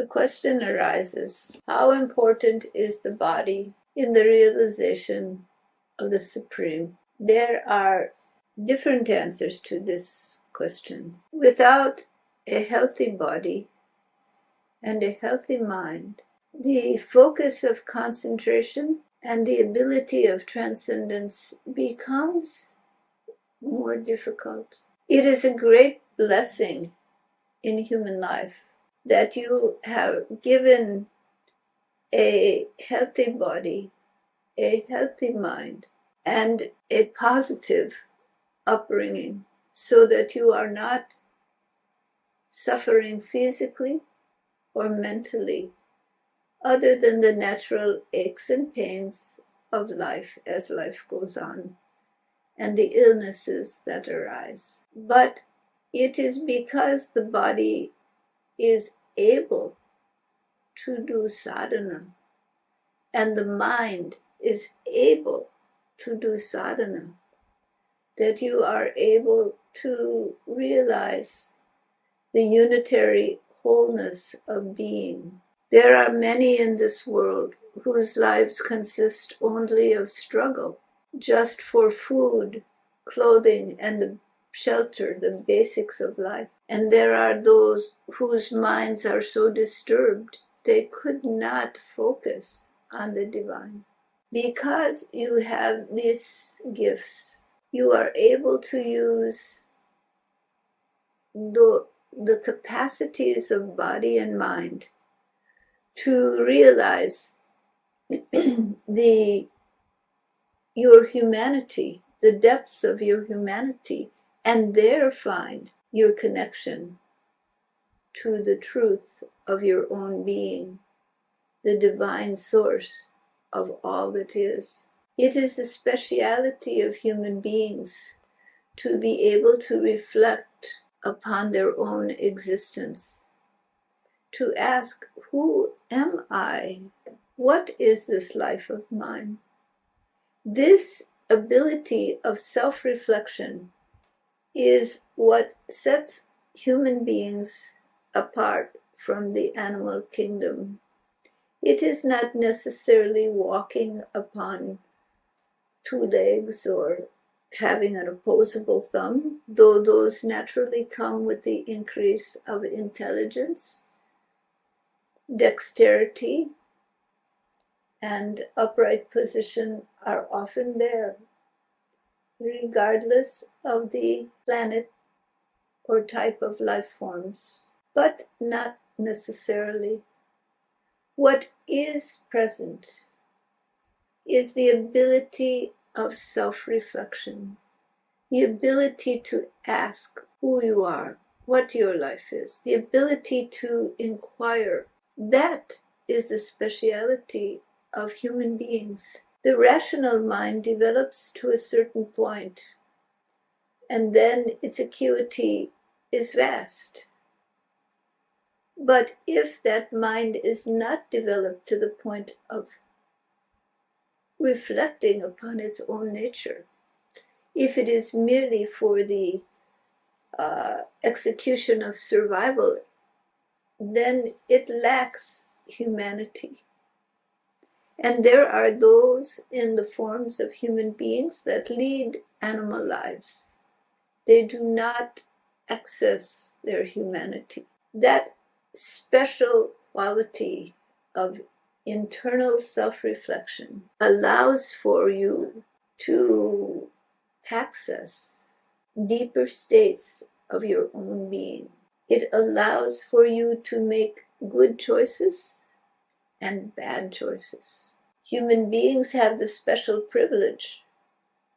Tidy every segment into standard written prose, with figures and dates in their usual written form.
question arises, how important is the body in the realization of the Supreme? There are different answers to this question. Without a healthy body and a healthy mind, the focus of concentration and the ability of transcendence becomes more difficult. It is a great blessing in human life that you have given a healthy body, a healthy mind, and a positive upbringing so that you are not suffering physically or mentally other than the natural aches and pains of life as life goes on and the illnesses that arise. But it is because the body is able to do sadhana and the mind is able to do sadhana that you are able to realize the unitary wholeness of being. There are many in this world whose lives consist only of struggle, just for food, clothing, and the shelter, the basics of life. And there are those whose minds are so disturbed they could not focus on the divine. Because you have these gifts, you are able to use the capacities of body and mind to realize your humanity, the depths of your humanity, and there find your connection to the truth of your own being, the divine source of all that is. It is the speciality of human beings to be able to reflect upon their own existence, to ask, who am I? What is this life of mine? This ability of self-reflection is what sets human beings apart from the animal kingdom. It is not necessarily walking upon two legs or having an opposable thumb, though those naturally come with the increase of intelligence, dexterity, and upright position are often there, regardless of the planet or type of life forms, but not necessarily. What is present is the ability of self-reflection, the ability to ask who you are, what your life is, the ability to inquire. That is the speciality of human beings. The rational mind develops to a certain point, and then its acuity is vast. But if that mind is not developed to the point of reflecting upon its own nature, if it is merely for the execution of survival, then it lacks humanity. And there are those in the forms of human beings that lead animal lives. They do not access their humanity. That special quality of internal self-reflection allows for you to access deeper states of your own being. It allows for you to make good choices and bad choices. Human beings have the special privilege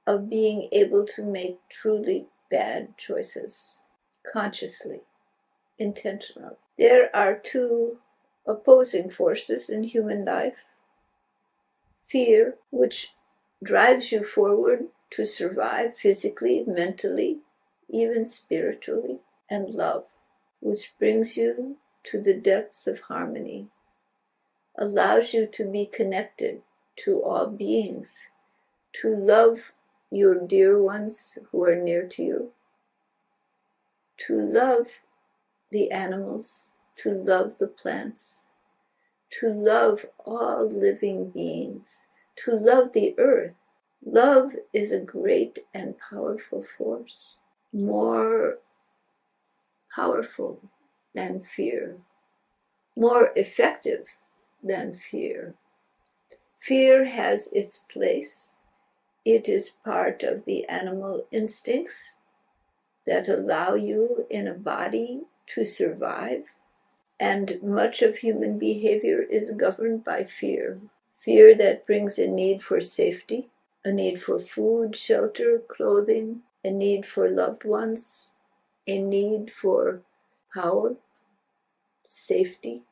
of being able to make truly bad choices, consciously, intentionally. There are two opposing forces in human life: fear, which drives you forward to survive physically, mentally, even spiritually, and love, which brings you to the depths of harmony, allows you to be connected to all beings, to love your dear ones who are near to you, to love the animals, to love the plants, to love all living beings, to love the earth. Love is a great and powerful force, more powerful than fear, more effective than fear. Fear has its place. It is part of the animal instincts that allow you in a body to survive. And much of human behavior is governed by fear. Fear that brings a need for safety, a need for food, shelter, clothing, a need for loved ones, a need for power, safety,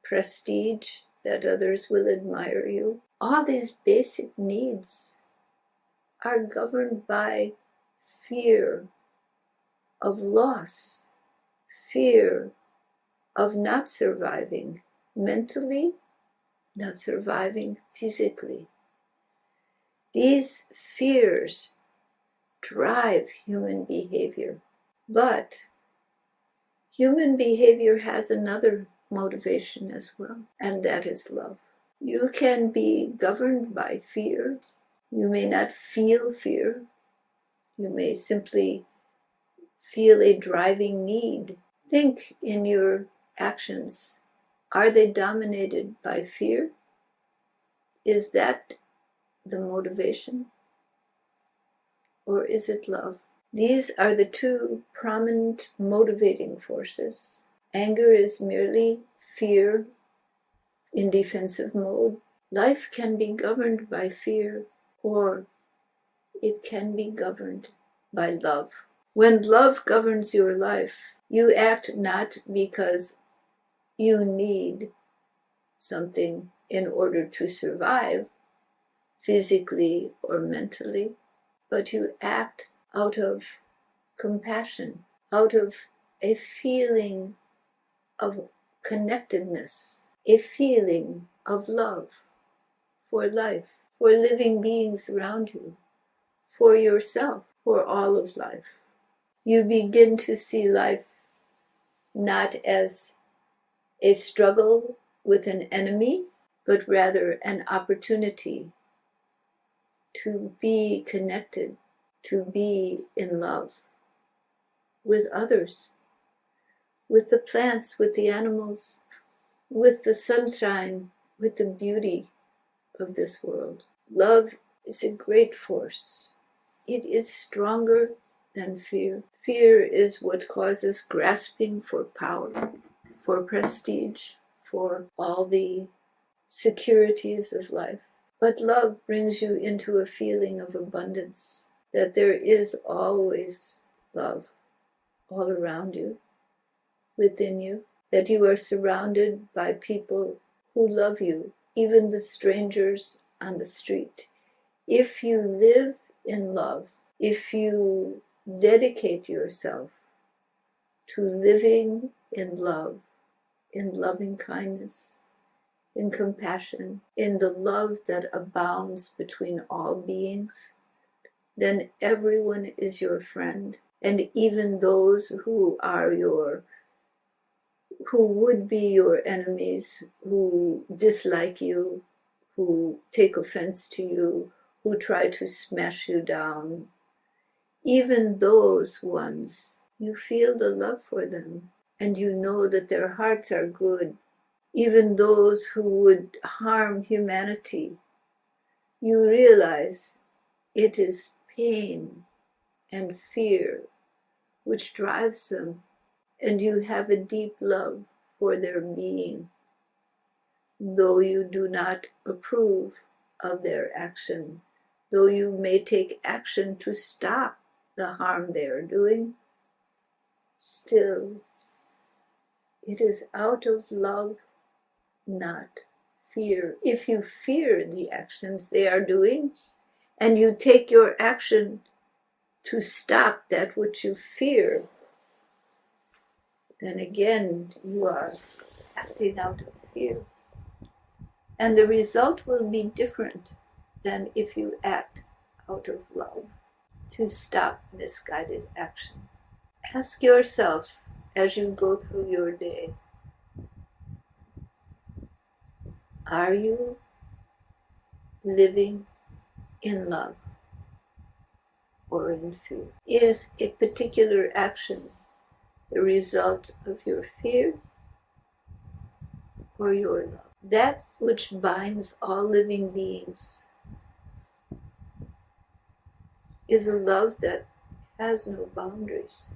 prestige, that others will admire you. All these basic needs are governed by fear of loss, fear of not surviving mentally, not surviving physically. These fears drive human behavior, but human behavior has another motivation as well, and that is love. You can be governed by fear. You may not feel fear. You may simply feel a driving need. Think in your actions. Are they dominated by fear? Is that the motivation? Or is it love? These are the two prominent motivating forces. Anger is merely fear in defensive mode. Life can be governed by fear, or it can be governed by love. When love governs your life, you act not because you need something in order to survive, physically or mentally, but you act out of compassion, out of a feeling of connectedness, a feeling of love for life, for living beings around you, for yourself, for all of life. You begin to see life not as a struggle with an enemy, but rather an opportunity to be connected, to be in love with others, with the plants, with the animals, with the sunshine, with the beauty of this world. Love is a great force. It is stronger than fear. Fear is what causes grasping for power, for prestige, for all the securities of life. But love brings you into a feeling of abundance, that there is always love all around you, within you, that you are surrounded by people who love you, even the strangers on the street. If you live in love, if you dedicate yourself to living in love, in loving kindness, in compassion, in the love that abounds between all beings, then everyone is your friend. And even those who would be your enemies, who dislike you, who take offense to you, who try to smash you down, even those ones, you feel the love for them, and you know that their hearts are good. Even those who would harm humanity, you realize it is pain and fear which drives them, and you have a deep love for their being, though you do not approve of their action, though you may take action to stop the harm they are doing, still it is out of love, not fear. If you fear the actions they are doing, and you take your action to stop that which you fear, then again you are acting out of fear. And the result will be different than if you act out of love to stop misguided action. Ask yourself, as you go through your day? Are you living in love or in fear? Is a particular action the result of your fear or your love? That which binds all living beings is a love that has no boundaries,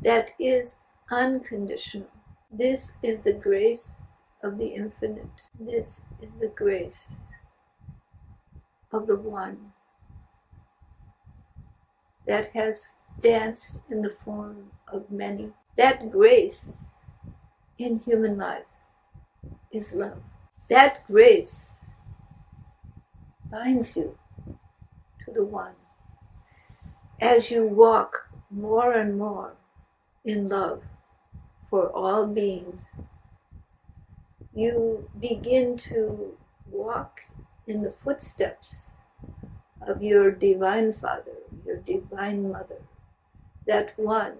that is unconditional. This is the grace of the infinite. This is the grace of the one that has danced in the form of many. That grace in human life is love. That grace binds you to the one. As you walk more and more in love for all beings, you begin to walk in the footsteps of your divine Father, your divine Mother, that one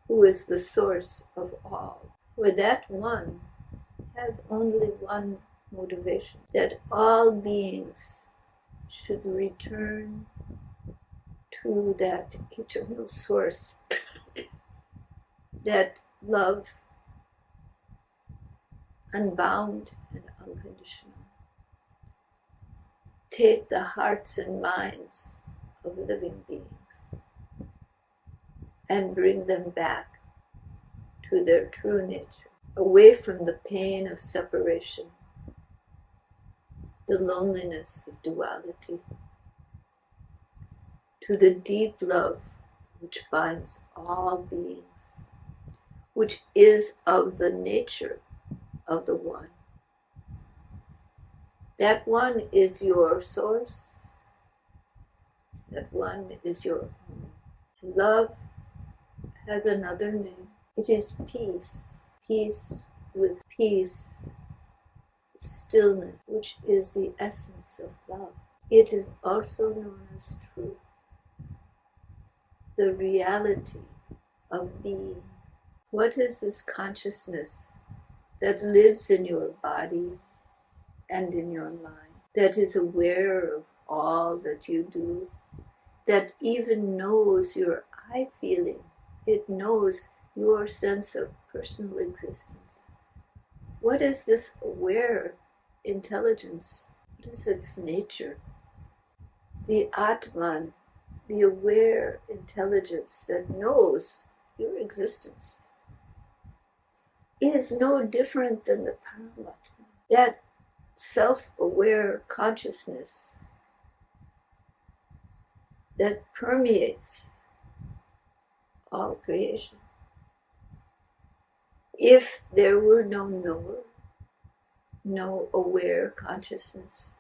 who is the source of all. For that one has only one motivation, that all beings should return to that eternal source, that love, unbound and unconditional. Take the hearts and minds of living beings and bring them back to their true nature, away from the pain of separation, the loneliness of duality, to the deep love which binds all beings, which is of the nature of the one. That one is your source. That one is your home. Love has another name. It is peace. Peace with peace, stillness, which is the essence of love. It is also known as truth, the reality of being. What is this consciousness that lives in your body and in your mind, that is aware of all that you do, that even knows your I feeling? It knows your sense of personal existence. What is this aware intelligence? What is its nature? The Atman, the aware intelligence that knows your existence, is no different than the Paramatma. That self-aware consciousness that permeates all creation. If there were no knower, no aware consciousness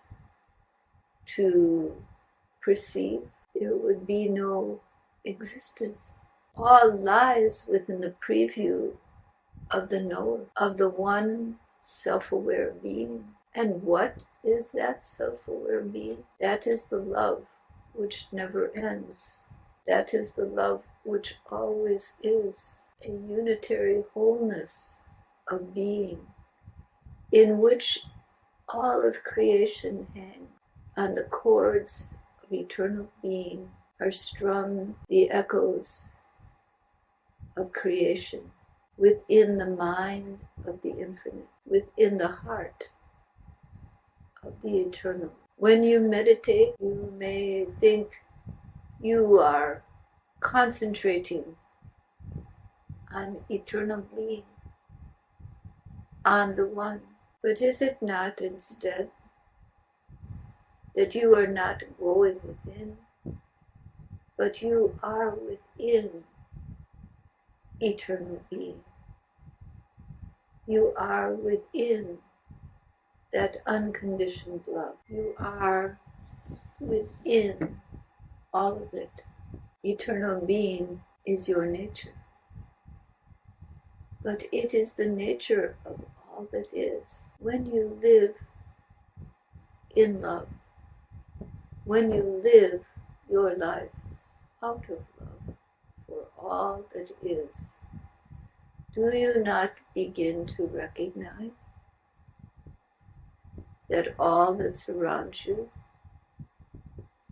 to perceive, there would be no existence. All lies within the preview of the knower, of the one self-aware being. And what is that self-aware being? That is the love which never ends. That is the love which always is, a unitary wholeness of being, in which all of creation hangs. On the chords of eternal being are strung the echoes of creation, within the mind of the infinite, within the heart of the eternal. When you meditate, you may think you are concentrating on eternal being, on the one. But is it not instead that you are not going within, but you are within eternal being? You are within that unconditioned love. You are within all of it. Eternal being is your nature. But it is the nature of all that is. When you live in love, when you live your life out of love for all that is, Do you not begin to recognize that all that surrounds you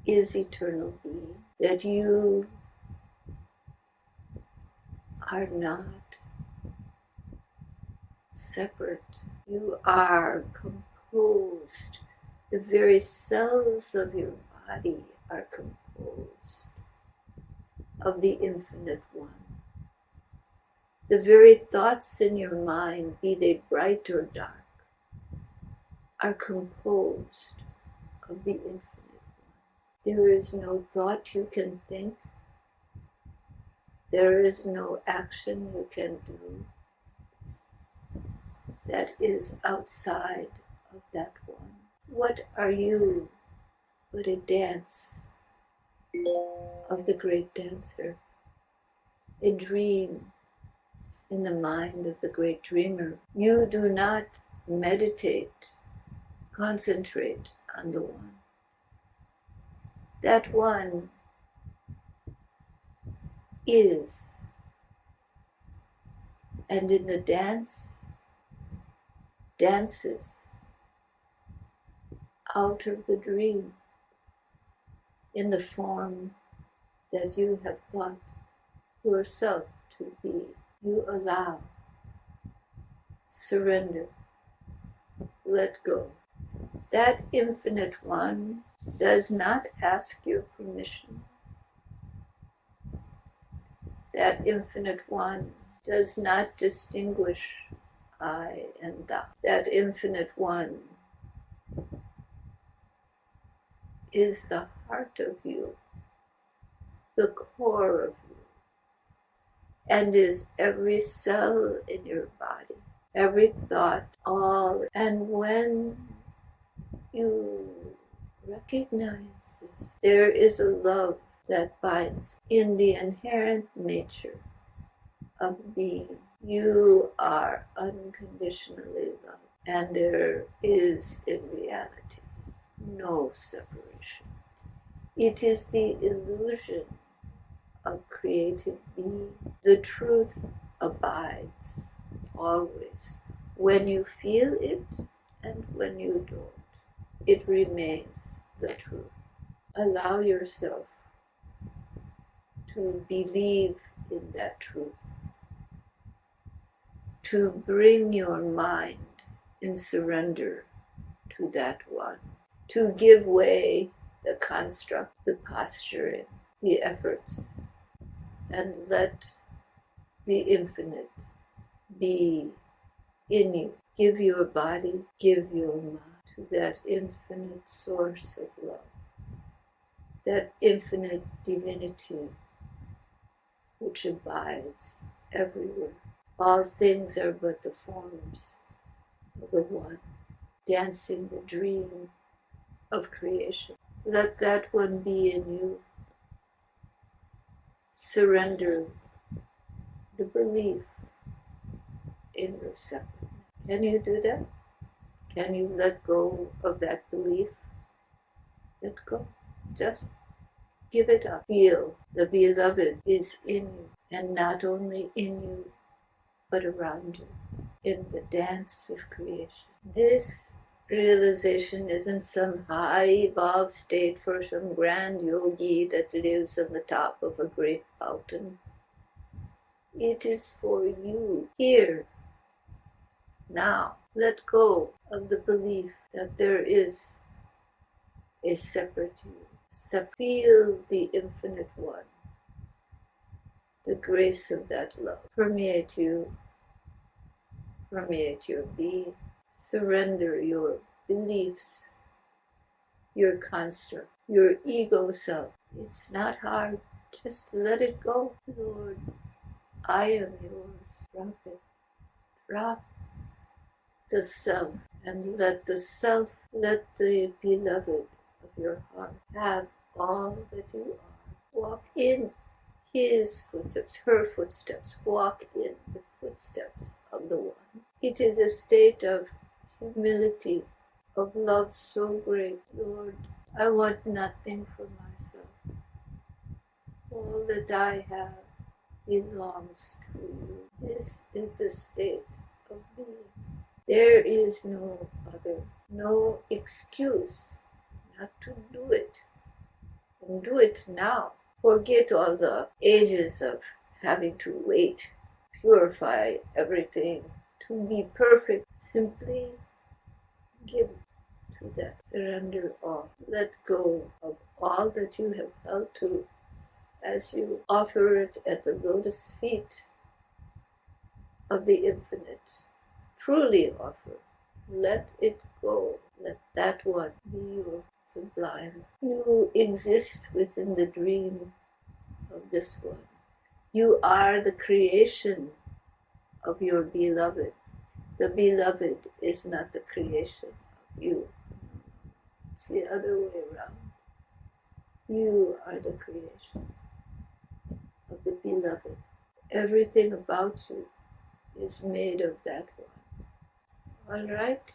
is eternal being? That you are not separate. You are composed. The very cells of your body are composed of the Infinite One. The very thoughts in your mind, be they bright or dark, are composed of the Infinite One. There is no thought you can think. There is no action you can do that is outside of that one. What are you but a dance of the great dancer, a dream in the mind of the great dreamer? You do not meditate, concentrate on the one. That one is, and in the dance, dances out of the dream in the form that you have thought yourself to be. You allow, surrender, let go. That Infinite One does not ask your permission. That Infinite One does not distinguish I and thou. That Infinite One is the heart of you, the core of you, and is every cell in your body, every thought, all. And when you recognize this, there is a love that binds in the inherent nature of being. You are unconditionally loved, and there is in reality no separation. It is the illusion of created being. The truth abides always. When you feel it and when you don't, it remains the truth. Allow yourself to believe in that truth, to bring your mind in surrender to that one, to give way the construct, the posturing, the efforts, and let the infinite be in you. Give your body, give your mind to that infinite source of love, that infinite divinity which abides everywhere. All things are but the forms of the one, dancing the dream of creation. Let that one be in you. Surrender the belief in yourself. Can you do that? Can you let go of that belief? Let go. Just give it up. Feel the beloved is in you, and not only in you, but around you, in the dance of creation. This realization isn't some high evolved state for some grand yogi that lives on the top of a great mountain. It is for you, here, now. Let go of the belief that there is a separate you. Feel the infinite one, the grace of that love permeate you, permeate your being. Surrender your beliefs, your construct, your ego self. It's not hard. Just let it go. Lord, I am yours. Drop it. Drop the self, and let the self, let the beloved of your heart have all that you are. Walk in his footsteps, her footsteps. Walk in the footsteps of the one. It is a state of humility, of love so great. Lord, I want nothing for myself. All that I have belongs to you. This is the state of being. There is no other, no excuse not to do it. And do it now. Forget all the ages of having to wait, purify everything to be perfect. Simply give to that. Surrender all. Let go of all that you have held to as you offer it at the lotus feet of the infinite. Truly offer. Let it go. Let that one be your sublime. You exist within the dream of this one. You are the creation of your beloved. The beloved is not the creation of you. It's the other way around. You are the creation of the beloved. Everything about you is made of that one. All right?